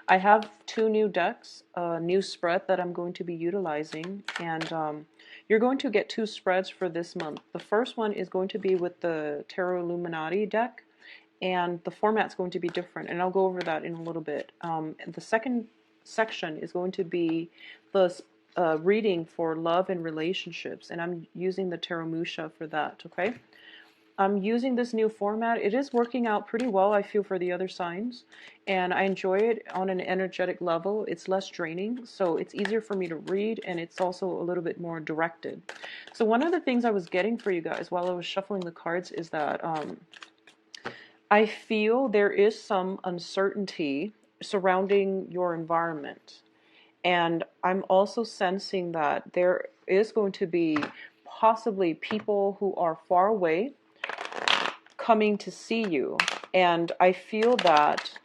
I have two new decks, a new spread that I'm going to be utilizing, and you're going to get two spreads for this month. The first one is going to be with the Tarot Illuminati deck, and the format's going to be different, and I'll go over that in a little bit. And the second section is going to be the reading for love and relationships, and I'm using the Tarot Musha for that, okay? I'm using this new format. It is working out pretty well, I feel, for the other signs, and I enjoy it on an energetic level. It's less draining, so it's easier for me to read, and it's also a little bit more directed. So one of the things I was getting for you guys while I was shuffling the cards is that I feel there is some uncertainty surrounding your environment. And I'm also sensing that there is going to be possibly people who are far away coming to see you. And I feel that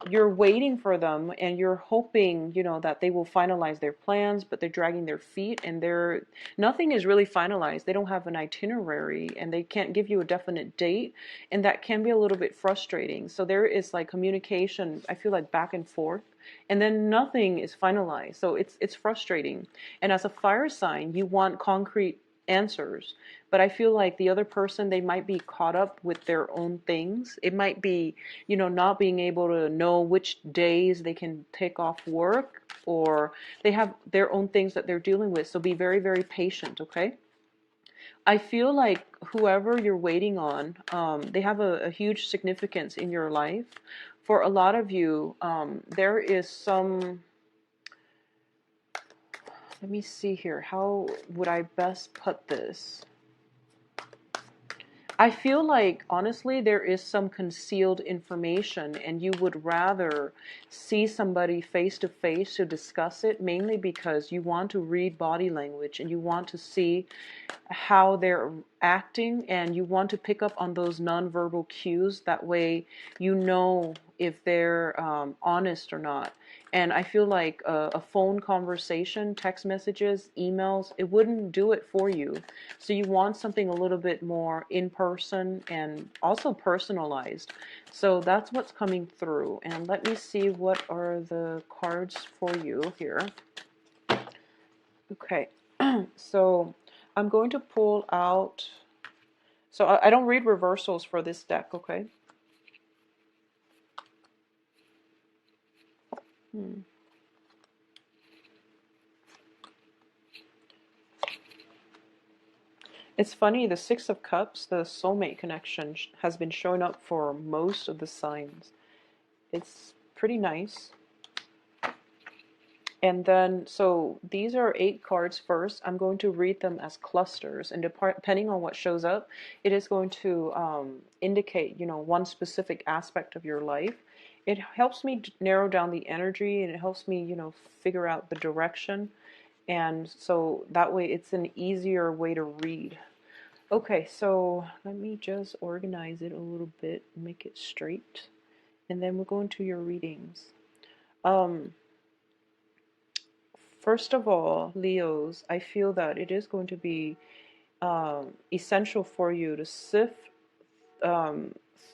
you're waiting for them and you're hoping, that they will finalize their plans, but they're dragging their feet and nothing is really finalized. They don't have an itinerary and they can't give you a definite date, and that can be a little bit frustrating. So there is like communication, I feel like back and forth, and then nothing is finalized. So it's frustrating. And as a fire sign, you want concrete answers, but I feel like the other person, they might be caught up with their own things. It might be, not being able to know which days they can take off work, or they have their own things that they're dealing with. So be very, very patient, okay? I feel like whoever you're waiting on, they have a huge significance in your life. For a lot of you, there is some, let me see here. How would I best put this? I feel like, honestly, there is some concealed information, and you would rather see somebody face to face to discuss it, mainly because you want to read body language and you want to see how they're acting, and you want to pick up on those nonverbal cues. That way, if they're honest or not. And I feel like a phone conversation, text messages, emails, it wouldn't do it for you. So you want something a little bit more in person and also personalized. So that's what's coming through. And let me see, what are the cards for you here. Okay, so I'm going to pull out. So I don't read reversals for this deck, okay? It's funny, the Six of Cups, the soulmate connection, has been showing up for most of the signs. It's pretty nice. And then, so these are 8 cards first. I'm going to read them as clusters, and depending on what shows up, it is going to indicate, one specific aspect of your life. It helps me narrow down the energy, and it helps me, figure out the direction. And so that way it's an easier way to read. Okay, so let me just organize it a little bit, make it straight, and then we'll go into your readings. First of all, Leos, I feel that it is going to be essential for you to sift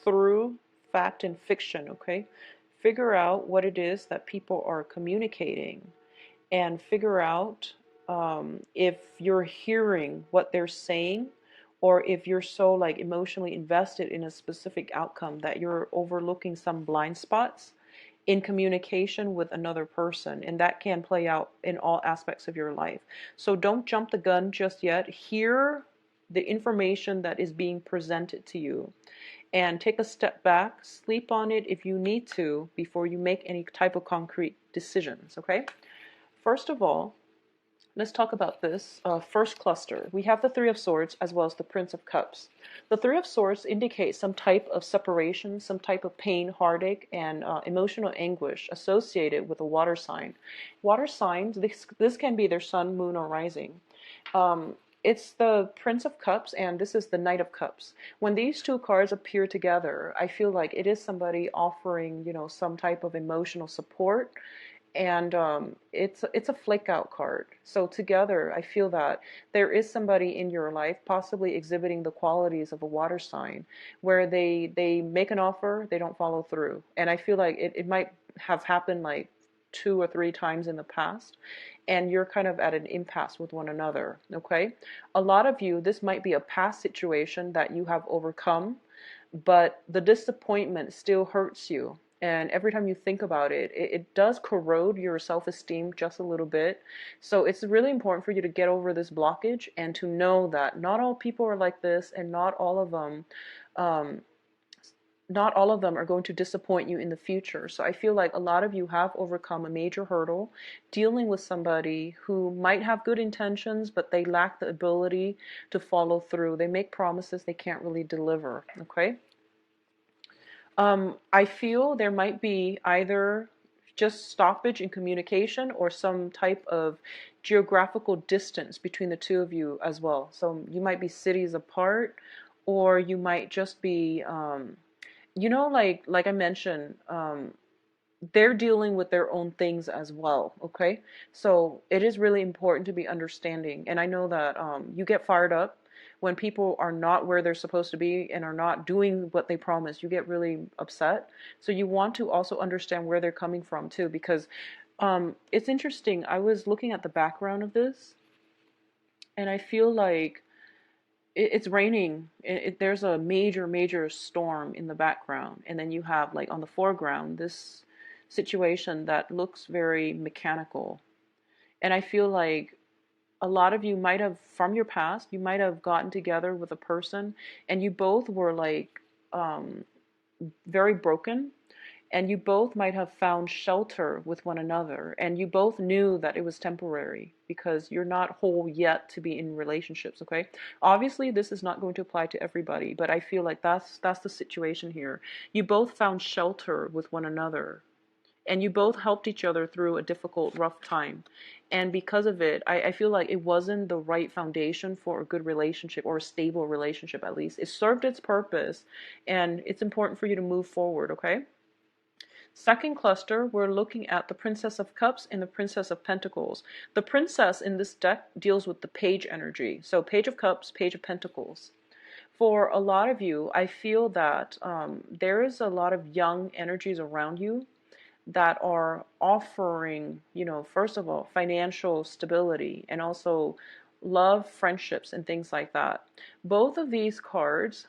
through fact and fiction, okay? Figure out what it is that people are communicating, and figure out if you're hearing what they're saying, or if you're so like emotionally invested in a specific outcome that you're overlooking some blind spots in communication with another person, and that can play out in all aspects of your life. So don't jump the gun just yet. Hear the information that is being presented to you, and take a step back, sleep on it if you need to before you make any type of concrete decisions, okay? First of all, let's talk about this first cluster. We have the Three of Swords as well as the Prince of Cups. The Three of Swords indicates some type of separation, some type of pain, heartache, and emotional anguish associated with a water sign. Water signs, this can be their sun, moon, or rising. It's the Prince of Cups, and this is the Knight of Cups. When these two cards appear together, I feel like it is somebody offering, some type of emotional support, and it's a flake out card. So together, I feel that there is somebody in your life possibly exhibiting the qualities of a water sign, where they make an offer, they don't follow through, and I feel like it might have happened like 2 or 3 times in the past, and you're kind of at an impasse with one another. Okay, a lot of you, this might be a past situation that you have overcome, but the disappointment still hurts you. And every time you think about it, it does corrode your self-esteem just a little bit. So it's really important for you to get over this blockage and to know that not all people are like this, and um, not all of them are going to disappoint you in the future. So I feel like a lot of you have overcome a major hurdle dealing with somebody who might have good intentions, but they lack the ability to follow through. They make promises they can't really deliver. Okay. I feel there might be either just stoppage in communication or some type of geographical distance between the two of you as well. So you might be cities apart, or you might just be, like I mentioned, they're dealing with their own things as well. Okay, so it is really important to be understanding. And I know that you get fired up when people are not where they're supposed to be and are not doing what they promise. You get really upset. So you want to also understand where they're coming from too, because it's interesting. I was looking at the background of this, and I feel like it's raining. There's a major storm in the background, and then you have like on the foreground this situation that looks very mechanical. And I feel like a lot of you might have, from your past, you might have gotten together with a person, and you both were like very broken, and you both might have found shelter with one another, and you both knew that it was temporary because you're not whole yet to be in relationships. Okay, obviously this is not going to apply to everybody, but I feel like that's the situation here. You both found shelter with one another, and you both helped each other through a difficult, rough time. And because of it, I feel like it wasn't the right foundation for a good relationship, or a stable relationship at least. It served its purpose, and it's important for you to move forward. Okay. Second cluster, we're looking at the Princess of Cups and the Princess of Pentacles. The Princess in this deck deals with the Page energy. So Page of Cups, Page of Pentacles. For a lot of you, I feel that there is a lot of young energies around you that are offering, first of all, financial stability, and also love, friendships, and things like that. Both of these cards,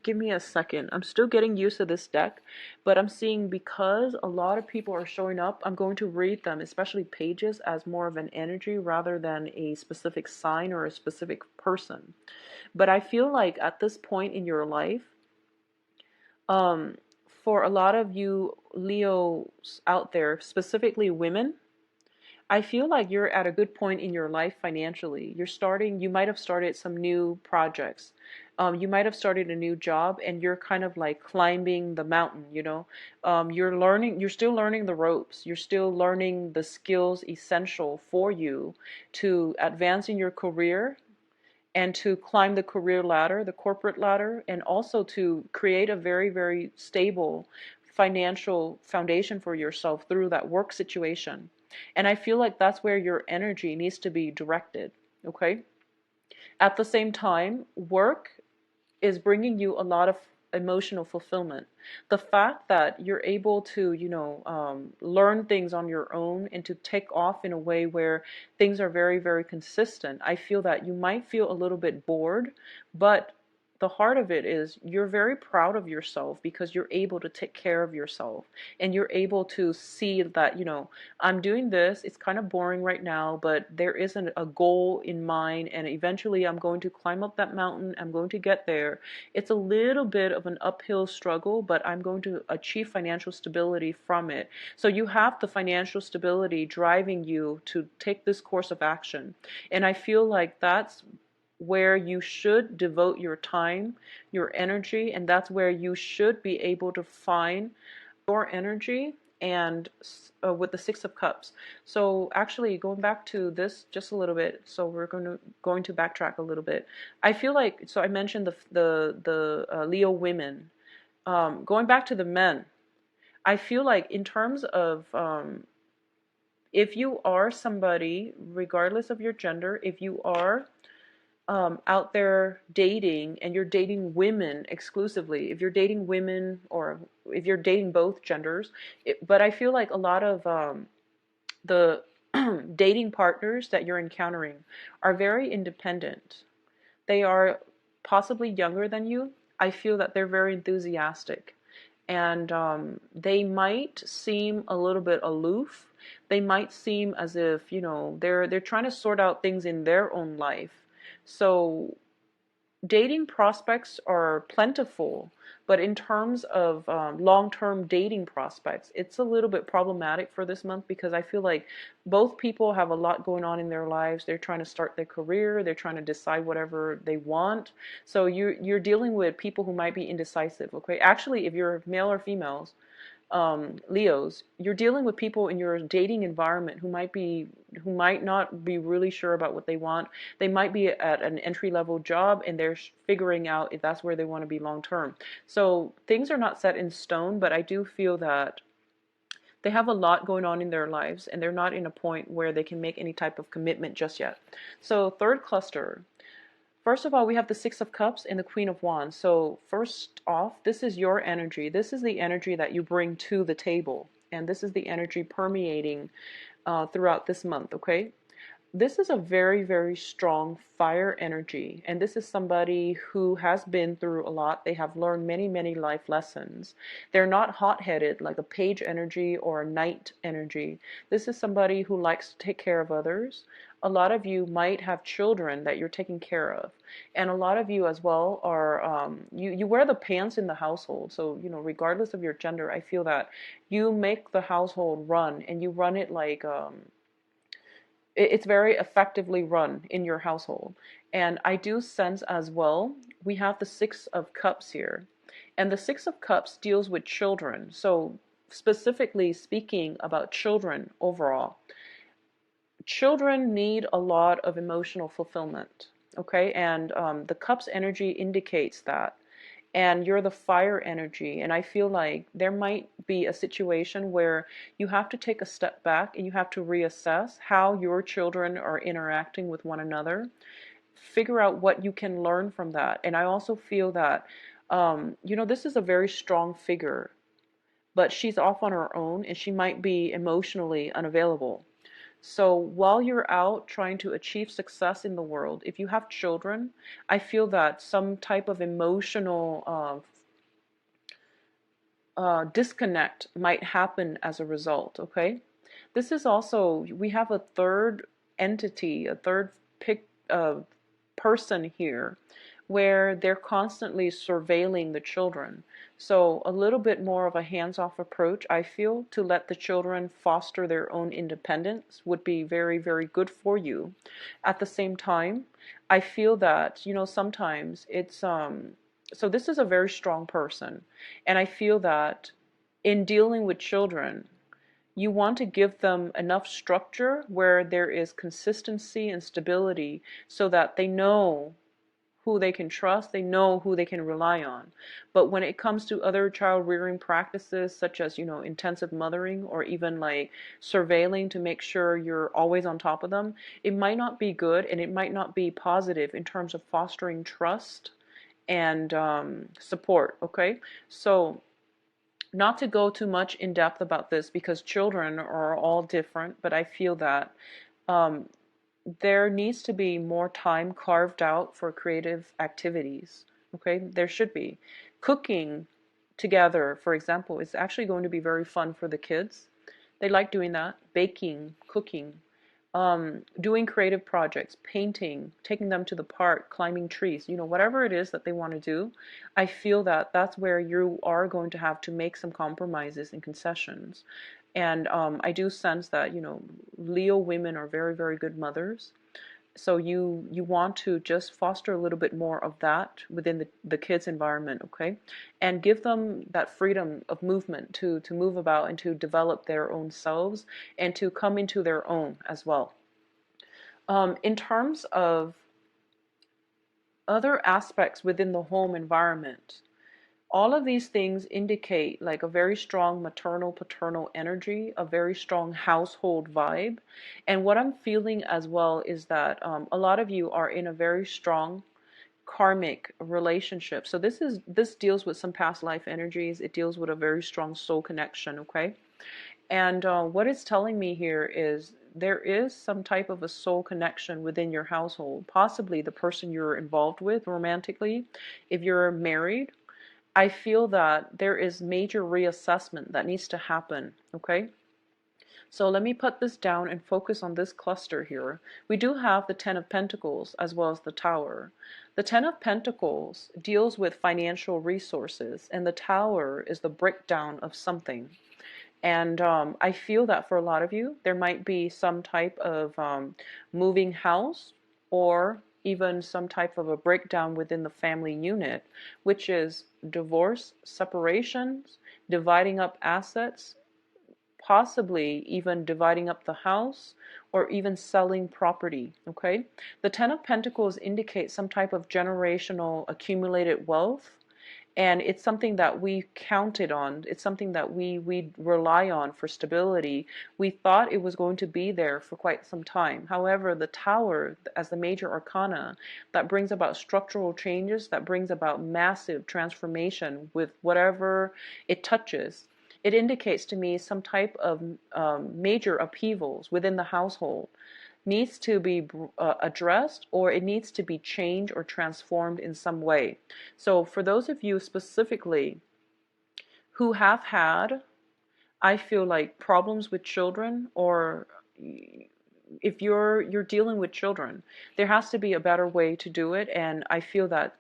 give me a second. I'm still getting used to this deck, but I'm seeing, because a lot of people are showing up, I'm going to read them, especially pages, as more of an energy rather than a specific sign or a specific person. But I feel like at this point in your life, for a lot of you Leos out there, specifically women, I feel like you're at a good point in your life financially. You might have started some new projects. You might have started a new job, and you're kind of like climbing the mountain. You're still learning the ropes. You're still learning the skills essential for you to advance in your career, and to climb the career ladder, the corporate ladder, and also to create a very, very stable financial foundation for yourself through that work situation. And I feel like that's where your energy needs to be directed, okay? At the same time, work is bringing you a lot of emotional fulfillment. The fact that you're able to, learn things on your own and to take off in a way where things are very, very consistent. I feel that you might feel a little bit bored, but the heart of it is you're very proud of yourself because you're able to take care of yourself, and you're able to see that, I'm doing this, it's kind of boring right now, but there isn't a goal in mind, and eventually I'm going to climb up that mountain, I'm going to get there. It's a little bit of an uphill struggle, but I'm going to achieve financial stability from it. So you have the financial stability driving you to take this course of action. And I feel like that's where you should devote your time, your energy, and that's where you should be able to find your energy. And with the Six of Cups. So actually, going back to this just a little bit, so we're going to backtrack a little bit. I feel like, so I mentioned the Leo women. Going back to the men, I feel like in terms of if you are somebody, regardless of your gender, if you are out there dating and you're dating women exclusively, if you're dating women or if you're dating both genders, but I feel like a lot of the dating partners that you're encountering are very independent. They are possibly younger than you. I feel that they're very enthusiastic, and they might seem a little bit aloof. They might seem as if, they're trying to sort out things in their own life. So dating prospects are plentiful, but in terms of long-term dating prospects, it's a little bit problematic for this month because I feel like both people have a lot going on in their lives. They're trying to start their career, they're trying to decide whatever they want. So you're dealing with people who might be indecisive, okay? Actually, if you're male or females, Leos, you're dealing with people in your dating environment who might not be really sure about what they want. They might be at an entry level job and they're figuring out if that's where they want to be long term. So things are not set in stone, but I do feel that they have a lot going on in their lives and they're not in a point where they can make any type of commitment just yet. So third cluster. First of all, we have the Six of Cups and the Queen of Wands. So first off, this is your energy. This is the energy that you bring to the table. And this is the energy permeating throughout this month, okay? This is a very, very strong fire energy. And this is somebody who has been through a lot. They have learned many, many life lessons. They're not hot-headed like a page energy or a knight energy. This is somebody who likes to take care of others. A lot of you might have children that you're taking care of. And a lot of you as well are, you wear the pants in the household. So, regardless of your gender, I feel that you make the household run and you run it like, it's very effectively run in your household. And I do sense as well, we have the Six of Cups here. And the Six of Cups deals with children. So specifically speaking about children overall, children need a lot of emotional fulfillment. Okay, and the Cups energy indicates that. And you're the fire energy, and I feel like there might be a situation where you have to take a step back and you have to reassess how your children are interacting with one another, figure out what you can learn from that. And I also feel that this is a very strong figure, but she's off on her own and she might be emotionally unavailable. So while you're out trying to achieve success in the world, if you have children, I feel that some type of emotional disconnect might happen as a result, okay? This is also, we have a third entity, a third person here where they're constantly surveilling the children. So a little bit more of a hands-off approach, I feel, to let the children foster their own independence would be very, very good for you. At the same time, I feel that, sometimes it's, so this is a very strong person. And I feel that in dealing with children, you want to give them enough structure where there is consistency and stability so that they know who they can trust, they know who they can rely on. But when it comes to other child rearing practices, such as, intensive mothering or even like surveilling to make sure you're always on top of them, it might not be good and it might not be positive in terms of fostering trust and support, okay? So not to go too much in depth about this because children are all different, but I feel that there needs to be more time carved out for creative activities. Okay, there should be. Cooking together, for example, is actually going to be very fun for the kids. They like doing that. Baking, cooking, doing creative projects, painting, taking them to the park, climbing trees, whatever it is that they want to do. I feel that that's where you are going to have to make some compromises and concessions. And I do sense that, Leo women are very, very good mothers. So you want to just foster a little bit more of that within the kids' environment, okay? And give them that freedom of movement to move about and to develop their own selves and to come into their own as well. In terms of other aspects within the home environment, All of these things indicate like a very strong maternal paternal energy, a very strong household vibe. And what I'm feeling as well is that a lot of you are in a very strong karmic relationship. So this deals with some past life energies. It deals with a very strong soul connection. Okay. And what it's telling me here is there is some type of a soul connection within your household, possibly the person you're involved with romantically. If you're married, I feel that there is major reassessment that needs to happen. Okay. So let me put this down and focus on this cluster here. We do have the Ten of Pentacles as well as the Tower. The Ten of Pentacles deals with financial resources, and the Tower is the breakdown of something. And I feel that for a lot of you, there might be some type of moving house, or even some type of a breakdown within the family unit, which is divorce, separations, dividing up assets, possibly even dividing up the house, or even selling property. Okay, the Ten of Pentacles indicates some type of generational accumulated wealth, and it's something that we counted on. It's something that we rely on for stability. We thought it was going to be there for quite some time. However, the Tower, as the major arcana, that brings about structural changes, that brings about massive transformation with whatever it touches. It indicates to me some type of major upheavals within the household needs to be addressed, or it needs to be changed or transformed in some way. So for those of you specifically who have had, I feel like, problems with children, or if you're dealing with children, there has to be a better way to do it. And I feel that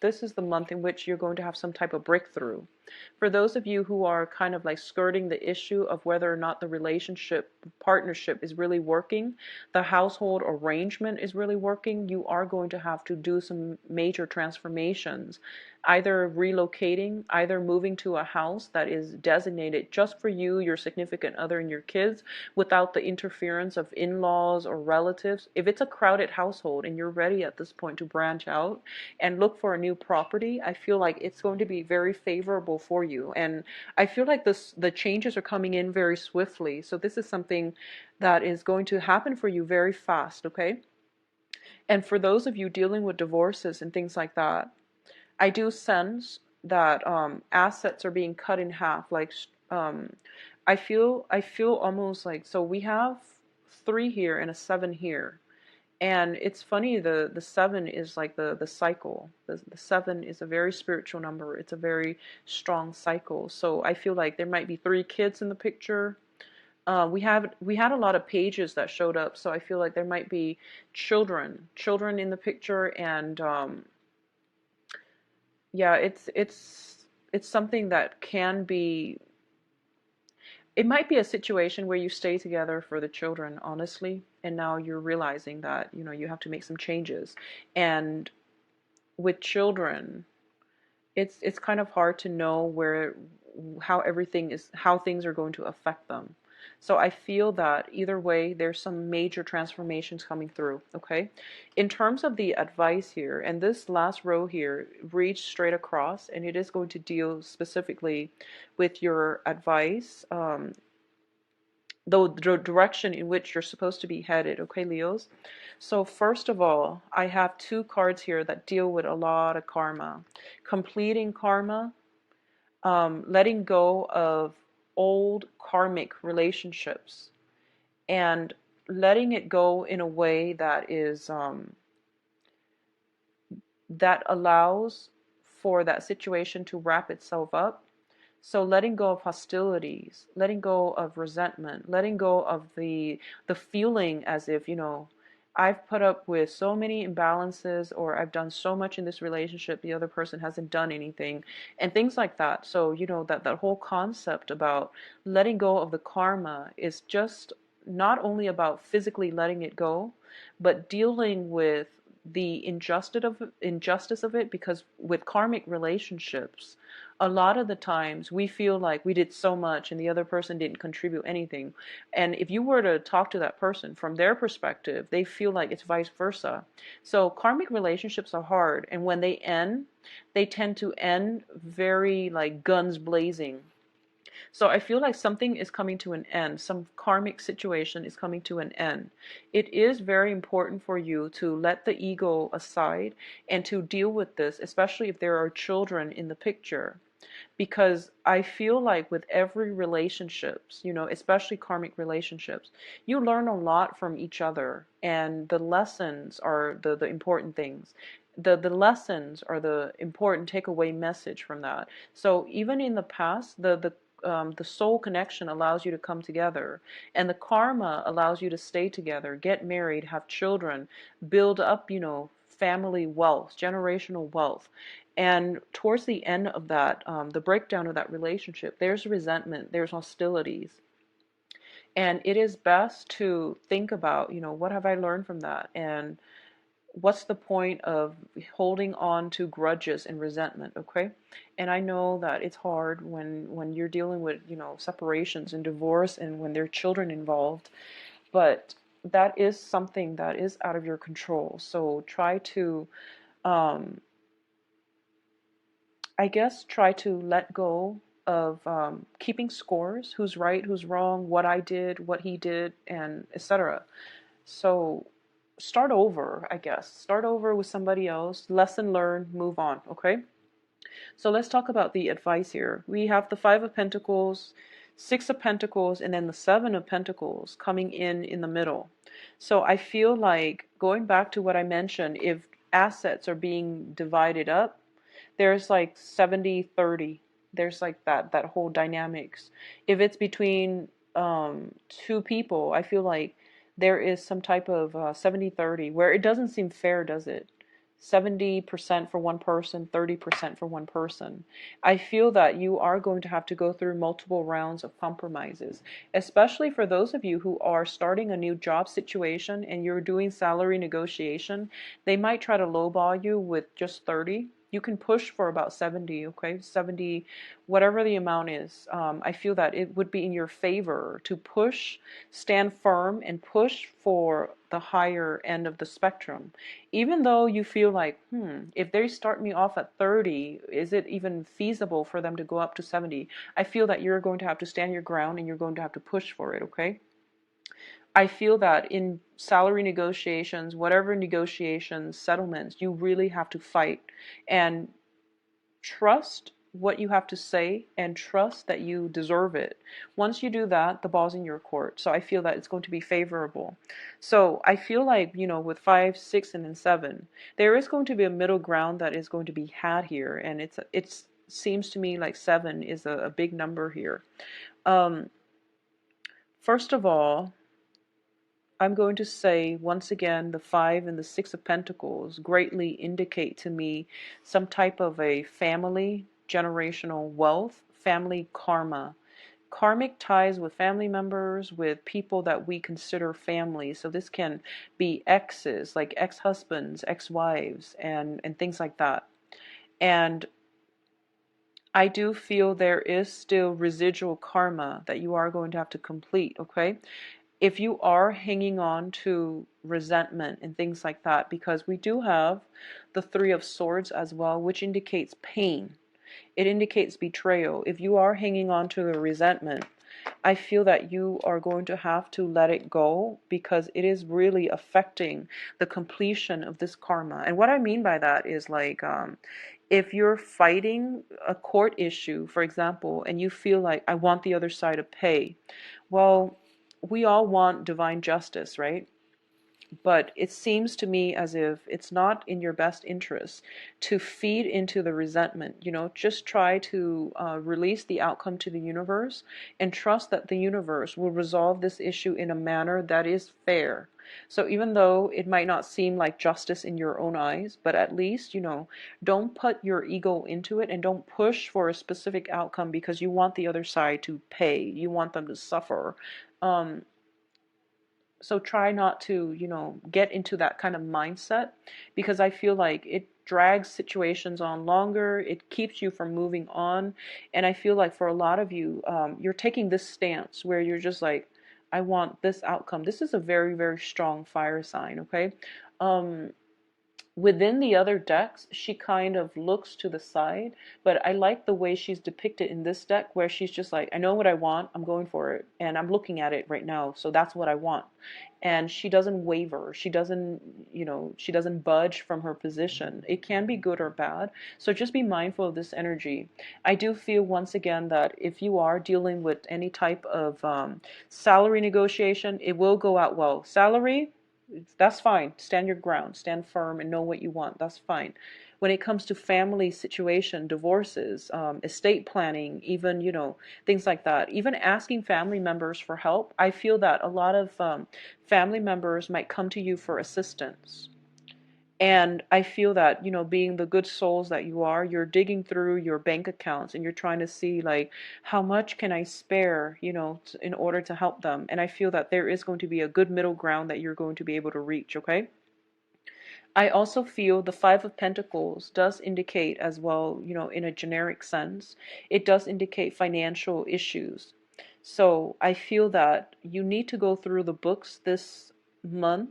this is the month in which you're going to have some type of breakthrough. For those of you who are kind of like skirting the issue of whether or not the relationship partnership is really working, the household arrangement is really working, you are going to have to do some major transformations, either relocating, either moving to a house that is designated just for you, your significant other, and your kids, without the interference of in-laws or relatives. If it's a crowded household and you're ready at this point to branch out and look for a new property, I feel like it's going to be very favorable for you. And I feel like the changes are coming in very swiftly. So this is something that is going to happen for you very fast. Okay. And for those of you dealing with divorces and things like that, I do sense that assets are being cut in half. Like I feel almost like, so we have 3 here and a 7 here. And it's funny, the 7 is like the cycle. The 7 is a very spiritual number. It's a very strong cycle. So I feel like there might be 3 kids in the picture. We had a lot of pages that showed up, so I feel like there might be children in the picture. And yeah, it's something that can be. It might be a situation where you stay together for the children, honestly, and now you're realizing that, you have to make some changes. And with children, it's kind of hard to know how things are going to affect them. So I feel that either way, there's some major transformations coming through. Okay, in terms of the advice here, and this last row here reads straight across, and it is going to deal specifically with your advice, the direction in which you're supposed to be headed. Okay, Leos. So first of all, I have 2 cards here that deal with a lot of karma. Completing karma, letting go of old karmic relationships, and letting it go in a way that is that allows for that situation to wrap itself up. So letting go of hostilities, letting go of resentment, letting go of the feeling as if, I've put up with so many imbalances, or I've done so much in this relationship, the other person hasn't done anything, and things like that. So, that whole concept about letting go of the karma is just not only about physically letting it go, but dealing with the injustice of it, because with karmic relationships, a lot of the times we feel like we did so much and the other person didn't contribute anything. And if you were to talk to that person from their perspective, they feel like it's vice versa. So karmic relationships are hard, and when they end, they tend to end very like guns blazing. So I feel like something is coming to an end. Some karmic situation is coming to an end. It is very important for you to let the ego aside and to deal with this, especially if there are children in the picture. Because I feel like with every relationships, especially karmic relationships, you learn a lot from each other, and the lessons are the important things. The lessons are the important takeaway message from that. So even in the past, the soul connection allows you to come together, and the karma allows you to stay together, get married, have children, build up, family wealth, generational wealth. And towards the end of that, the breakdown of that relationship, there's resentment, there's hostilities. And it is best to think about, what have I learned from that? And what's the point of holding on to grudges and resentment, okay? And I know that it's hard when you're dealing with, separations and divorce and when there are children involved, but that is something that is out of your control. So try to, I guess, try to let go of keeping scores, who's right, who's wrong, what I did, what he did, and etc. So start over, I guess. Start over with somebody else. Lesson learned, move on, okay? So let's talk about the advice here. We have the Five of Pentacles, Six of Pentacles, and then the Seven of Pentacles coming in the middle. So I feel like, going back to what I mentioned, if assets are being divided up, there's like 70-30. There's like that whole dynamics. If it's between two people, I feel like there is some type of 70-30 where it doesn't seem fair, does it? 70% for one person, 30% for one person. I feel that you are going to have to go through multiple rounds of compromises, especially for those of you who are starting a new job situation and you're doing salary negotiation. They might try to lowball you with just 30. You can push for about 70, okay? 70, whatever the amount is. I feel that it would be in your favor to push, stand firm, and push for the higher end of the spectrum. Even though you feel like, if they start me off at 30, is it even feasible for them to go up to 70? I feel that you're going to have to stand your ground and you're going to have to push for it, okay? I feel that in salary negotiations, whatever negotiations, settlements, you really have to fight and trust what you have to say and trust that you deserve it. Once you do that, the ball's in your court. So I feel that it's going to be favorable. So I feel like, with 5, 6, and then 7, there is going to be a middle ground that is going to be had here. And it seems to me like 7 is a big number here. First of all, I'm going to say once again, the 5 and the 6 of Pentacles greatly indicate to me some type of a family, generational wealth, family karma. Karmic ties with family members, with people that we consider family. So this can be exes, like ex-husbands, ex-wives, and things like that. And I do feel there is still residual karma that you are going to have to complete, okay? If you are hanging on to resentment and things like that, because we do have the Three of Swords as well, which indicates pain. It indicates betrayal. If you are hanging on to the resentment, I feel that you are going to have to let it go because it is really affecting the completion of this karma. And what I mean by that is like, if you're fighting a court issue, for example, and you feel like, I want the other side to pay, well, we all want divine justice, right? But it seems to me as if it's not in your best interest to feed into the resentment. Just try to release the outcome to the universe and trust that the universe will resolve this issue in a manner that is fair. So even though it might not seem like justice in your own eyes, but at least, don't put your ego into it and don't push for a specific outcome because you want the other side to pay. You want them to suffer. So try not to, get into that kind of mindset, because I feel like drags situations on longer. It keeps you from moving on. And I feel like for a lot of you, you're taking this stance where you're just like, I want this outcome. This is a very, very strong fire sign, okay? Um, Within the other decks, she kind of looks to the side, but I like the way she's depicted in this deck where she's just like, I know what I want, I'm going for it, and I'm looking at it right now, so that's what I want. And she doesn't waver. She doesn't, she doesn't budge from her position. It can be good or bad, so just be mindful of this energy. I do feel once again that if you are dealing with any type of salary negotiation, it will go out well. Salary, that's fine. Stand your ground, stand firm, and know what you want. That's fine. When it comes to family situation, divorces, estate planning, even, things like that, even asking family members for help, I feel that a lot of family members might come to you for assistance. And I feel that, being the good souls that you are, you're digging through your bank accounts and you're trying to see, like, how much can I spare, in order to help them. And I feel that there is going to be a good middle ground that you're going to be able to reach, okay? I also feel the Five of Pentacles does indicate as well, in a generic sense, it does indicate financial issues. So I feel that you need to go through the books this month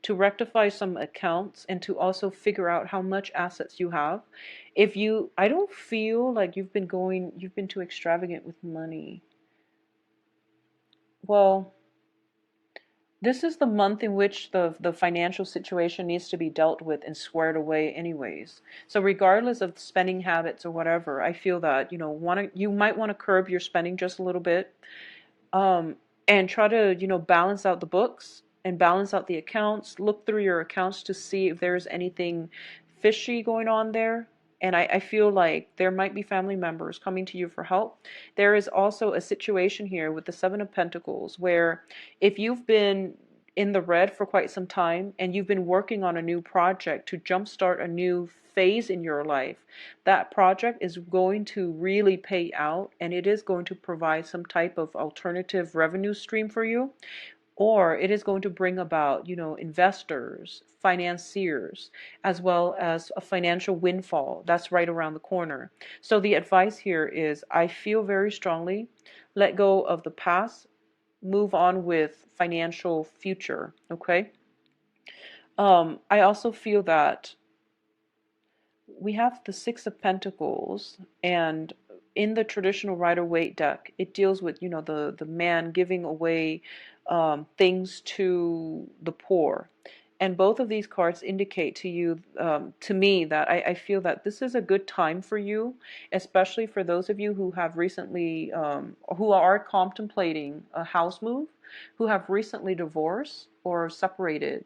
to rectify some accounts and to also figure out how much assets you have. I don't feel like you've been too extravagant with money. Well, this is the month in which the financial situation needs to be dealt with and squared away anyways. So regardless of spending habits or whatever, I feel that, you might want to curb your spending just a little bit, and try to, balance out the books and balance out the accounts. Look through your accounts to see if there's anything fishy going on there. And I feel like there might be family members coming to you for help. There is also a situation here with the Seven of Pentacles where if you've been in the red for quite some time and you've been working on a new project to jumpstart a new phase in your life, that project is going to really pay out and it is going to provide some type of alternative revenue stream for you, or it is going to bring about, investors, financiers, as well as a financial windfall that's right around the corner. So the advice here is, I feel very strongly, let go of the past, move on with financial future, okay? I also feel that we have the Six of Pentacles, and in the traditional Rider-Waite deck, it deals with, the man giving away things to the poor. And both of these cards indicate to you, to me, that I feel that this is a good time for you, especially for those of you who have recently, who are contemplating a house move, who have recently divorced or separated.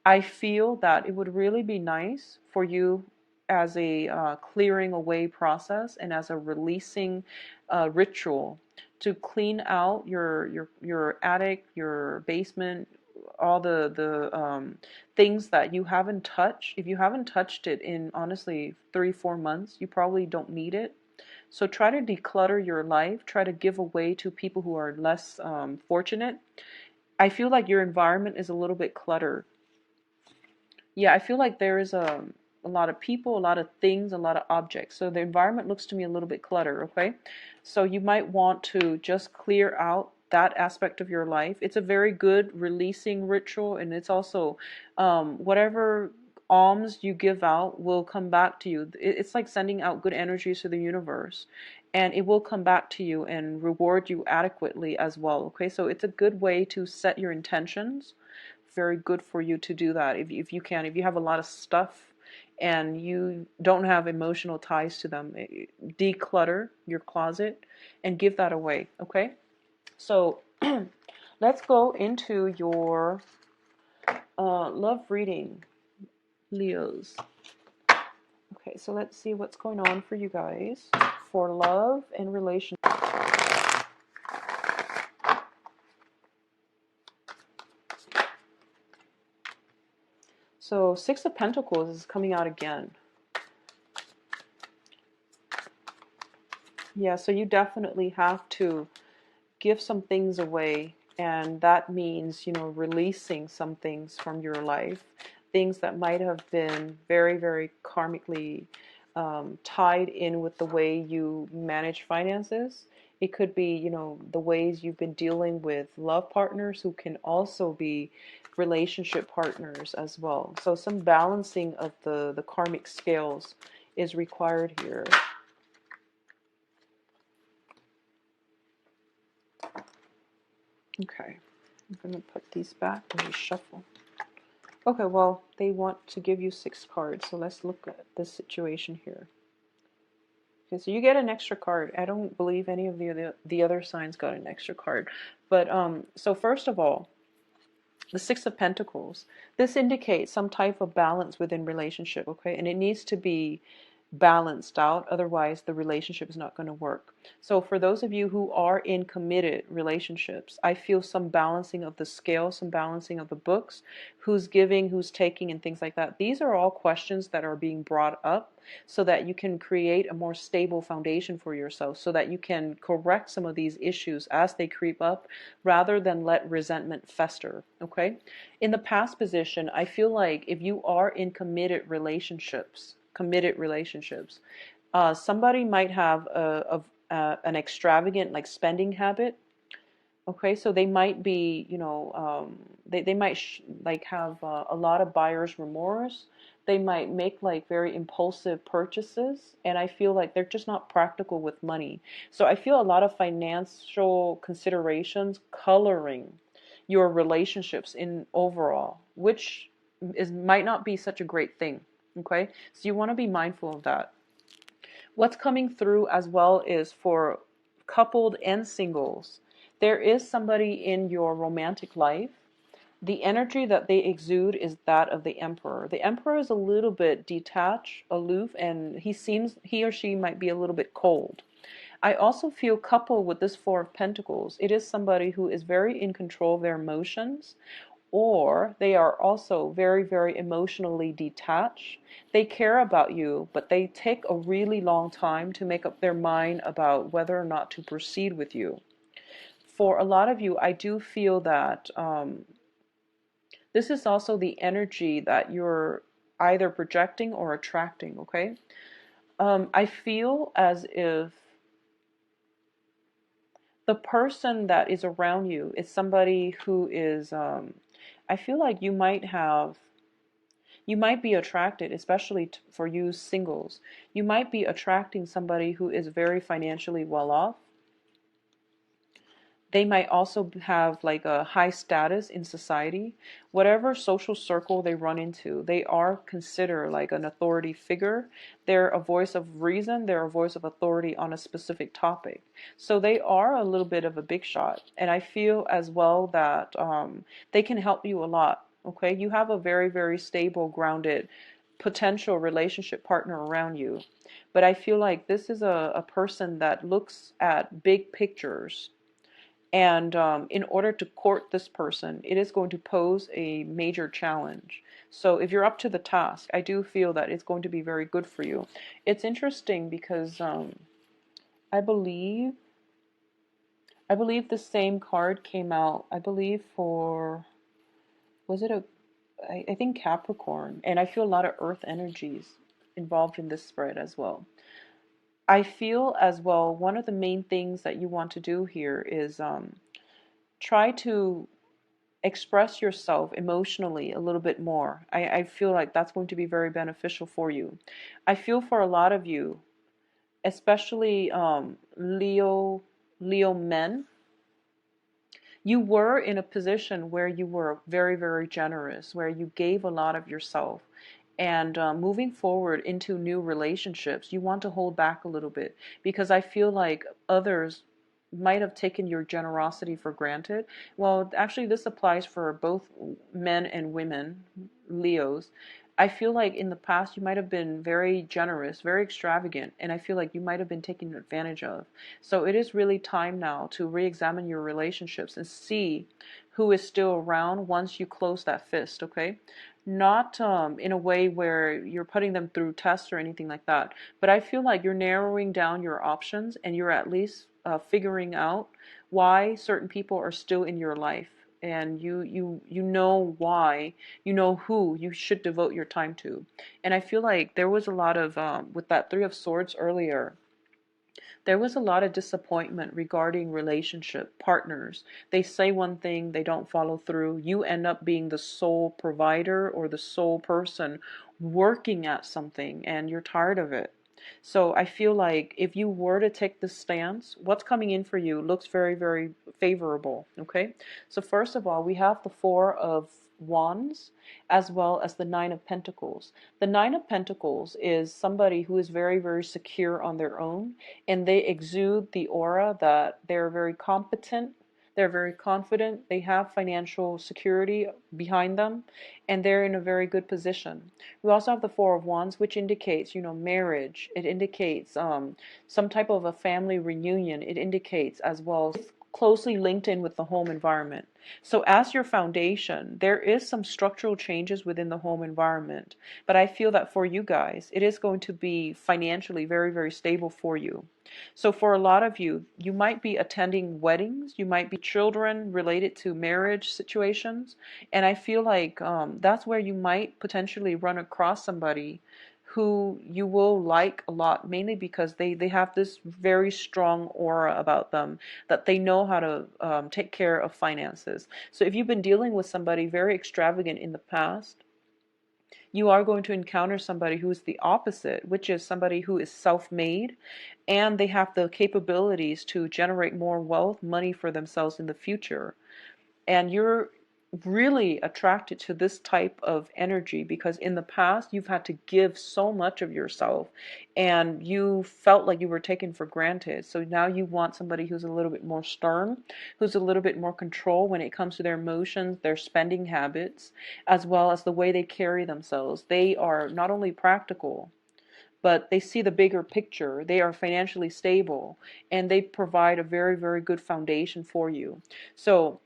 I feel that it would really be nice for you as a clearing away process and as a releasing ritual to clean out your attic, your basement, all the things that you haven't touched. If you haven't touched it in honestly 3-4 months, you probably don't need it. So try to declutter your life. Try to give away to people who are less fortunate. I feel like your environment is a little bit cluttered. Yeah, I feel like there is a lot of people, a lot of things, a lot of objects. So the environment looks to me a little bit cluttered, okay? So you might want to just clear out that aspect of your life. It's a very good releasing ritual, and it's also whatever alms you give out will come back to you. It's like sending out good energies to the universe, and it will come back to you and reward you adequately as well, okay? So it's a good way to set your intentions. Very good for you to do that if you can. If you have a lot of stuff and you don't have emotional ties to them, declutter your closet and give that away, okay? So let's go into your love reading, Leos. Okay, so let's see what's going on for you guys for love and relationships. So Six of Pentacles is coming out again. Yeah, so you definitely have to give some things away, and that means, releasing some things from your life. things that might have been very, very karmically tied in with the way you manage finances. It could be, the ways you've been dealing with love partners who can also be relationship partners as well. So some balancing of the karmic scales is required here. Okay, I'm going to put these back and reshuffle. Okay, well, they want to give you 6 cards, so let's look at this situation here. Okay, so you get an extra card. I don't believe any of the other signs got an extra card. But so first of all, the 6 of Pentacles. This indicates some type of balance within relationship, okay? And it needs to be balanced out, otherwise the relationship is not going to work. So for those of you who are in committed relationships, I feel some balancing of the scale, some balancing of the books, who's giving, who's taking, and things like that. These are all questions that are being brought up so that you can create a more stable foundation for yourself, so that you can correct some of these issues as they creep up rather than let resentment fester, okay? In the past position, I feel like if you are in committed relationships, somebody might have an extravagant like spending habit. Okay, so they might be, they might like have a lot of buyer's remorse. They might make like very impulsive purchases, and I feel like they're just not practical with money. So I feel a lot of financial considerations coloring your relationships in overall, which might not be such a great thing. Okay, so you want to be mindful of that. What's coming through as well is for coupled and singles, there is somebody in your romantic life. The energy that they exude is that of the Emperor. The Emperor is a little bit detached, aloof, and he or she might be a little bit cold. I also feel coupled with this 4 of Pentacles, it is somebody who is very in control of their emotions, or they are also very, very emotionally detached. They care about you, but they take a really long time to make up their mind about whether or not to proceed with you. For a lot of you, I do feel that this is also the energy that you're either projecting or attracting, okay? I feel as if the person that is around you is somebody who is, I feel like you might be attracted, especially for you singles, you might be attracting somebody who is very financially well off. They might also have like a high status in society. Whatever social circle they run into, they are considered like an authority figure. They're a voice of reason. They're a voice of authority on a specific topic. So they are a little bit of a big shot. And I feel as well that they can help you a lot. Okay, you have a very, very stable, grounded potential relationship partner around you. But I feel like this is a person that looks at big pictures, and in order to court this person, it is going to pose a major challenge. So if you're up to the task, I do feel that it's going to be very good for you. It's interesting because I believe the same card came out, I believe for, was it I think Capricorn. And I feel a lot of earth energies involved in this spread as well. I feel as well, one of the main things that you want to do here is try to express yourself emotionally a little bit more. I feel like that's going to be very beneficial for you. I feel for a lot of you, especially Leo men, you were in a position where you were very, very generous, where you gave a lot of yourself. And moving forward into new relationships, you want to hold back a little bit, because I feel like others might have taken your generosity for granted. Well, actually, this applies for both men and women, Leos. I feel like in the past you might have been very generous, very extravagant, and I feel like you might have been taken advantage of. So it is really time now to re-examine your relationships and see who is still around once you close that fist, okay? Not in a way where you're putting them through tests or anything like that, but I feel like you're narrowing down your options, and you're at least figuring out why certain people are still in your life. and you know why, you know who you should devote your time to. And I feel like there was a lot of with that Three of Swords earlier, there was a lot of disappointment regarding relationship partners. They say one thing, they don't follow through. You end up being the sole provider or the sole person working at something, and you're tired of it. So I feel like if you were to take this stance, what's coming in for you looks very, very favorable. Okay. So first of all, we have the Four of Wands as well as the Nine of Pentacles. The Nine of Pentacles is somebody who is very, very secure on their own, and they exude the aura that they're very competent, they're very confident, they have financial security behind them, and they're in a very good position. We also have the Four of Wands, which indicates, marriage. It indicates some type of a family reunion. It indicates as well closely linked in with the home environment. So as your foundation, there is some structural changes within the home environment, but I feel that for you guys, it is going to be financially very, very stable for you. So for a lot of you, you might be attending weddings, you might be children related to marriage situations, and I feel like that's where you might potentially run across somebody who you will like a lot, mainly because they have this very strong aura about them, that they know how to take care of finances. So if you've been dealing with somebody very extravagant in the past, you are going to encounter somebody who is the opposite, which is somebody who is self-made, and they have the capabilities to generate more wealth, money for themselves in the future. And you're really attracted to this type of energy because in the past you've had to give so much of yourself and you felt like you were taken for granted. So now you want somebody who's a little bit more stern, who's a little bit more control when it comes to their emotions, their spending habits, as well as the way they carry themselves. They are not only practical, but they see the bigger picture. They are financially stable, and they provide a very, very good foundation for you. So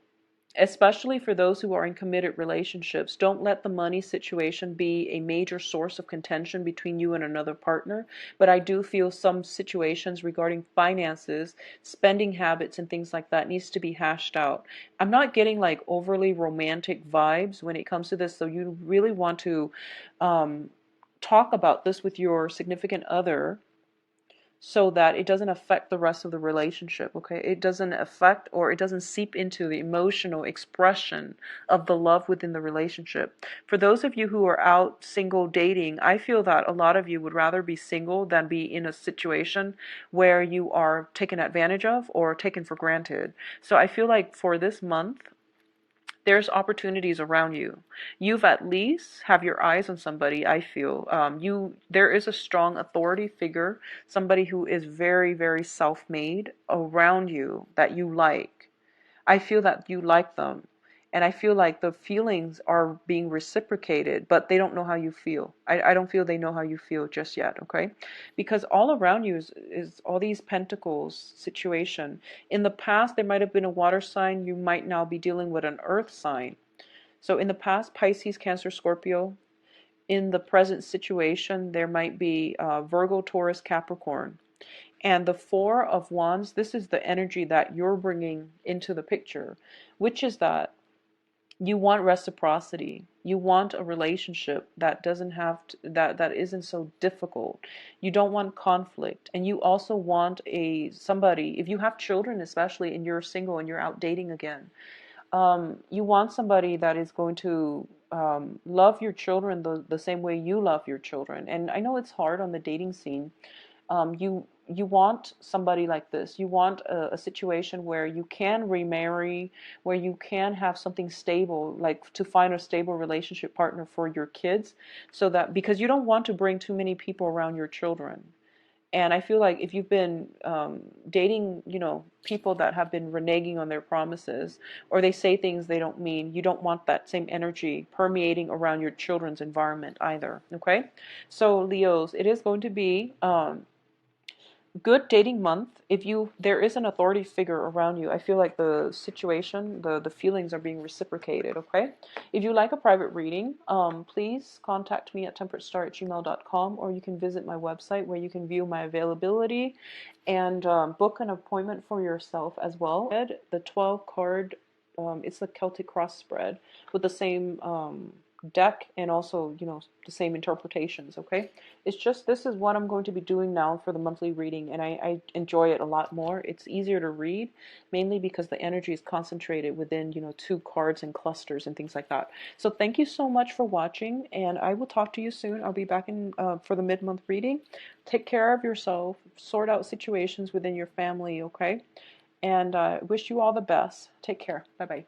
especially for those who are in committed relationships, don't let the money situation be a major source of contention between you and another partner. But I do feel some situations regarding finances, spending habits, and things like that needs to be hashed out. I'm not getting like overly romantic vibes when it comes to this, so you really want to talk about this with your significant other so that it doesn't affect the rest of the relationship, okay? It doesn't affect or it doesn't seep into the emotional expression of the love within the relationship. For those of you who are out single dating, I feel that a lot of you would rather be single than be in a situation where you are taken advantage of or taken for granted. So I feel like for this month, there's opportunities around you. You've at least have your eyes on somebody. I feel there is a strong authority figure, somebody who is very, very self-made around you that you like. I feel that you like them. And I feel like the feelings are being reciprocated, but they don't know how you feel. I don't feel they know how you feel just yet, okay? Because all around you is all these pentacles situation. In the past, there might have been a water sign. You might now be dealing with an earth sign. So in the past, Pisces, Cancer, Scorpio. In the present situation, there might be Virgo, Taurus, Capricorn. And the Four of Wands, this is the energy that you're bringing into the picture, which is that you want reciprocity. You want a relationship that doesn't have to, that isn't so difficult. You don't want conflict, and you also want somebody. If you have children, especially, and you're single and you're out dating again, you want somebody that is going to love your children the same way you love your children. And I know it's hard on the dating scene. You want somebody like this. You want a situation where you can remarry, where you can have something stable, like to find a stable relationship partner for your kids, so that because you don't want to bring too many people around your children. And I feel like if you've been dating, people that have been reneging on their promises, or they say things they don't mean, you don't want that same energy permeating around your children's environment either. Okay, so Leos, it is going to be good dating month. If there is an authority figure around you, I feel like the situation, the feelings are being reciprocated. Okay, if you like a private reading, please contact me at temperatestar@gmail.com, or you can visit my website where you can view my availability and book an appointment for yourself as well. The 12 card it's the Celtic cross spread with the same deck and also, you know, the same interpretations, okay? It's just this is what I'm going to be doing now for the monthly reading, and I enjoy it a lot more. It's easier to read, mainly because the energy is concentrated within, you know, two cards and clusters and things like that. So thank you so much for watching, and I will talk to you soon. I'll be back in for the mid-month reading. Take care of yourself, sort out situations within your family, okay? And wish you all the best. Take care. Bye-bye.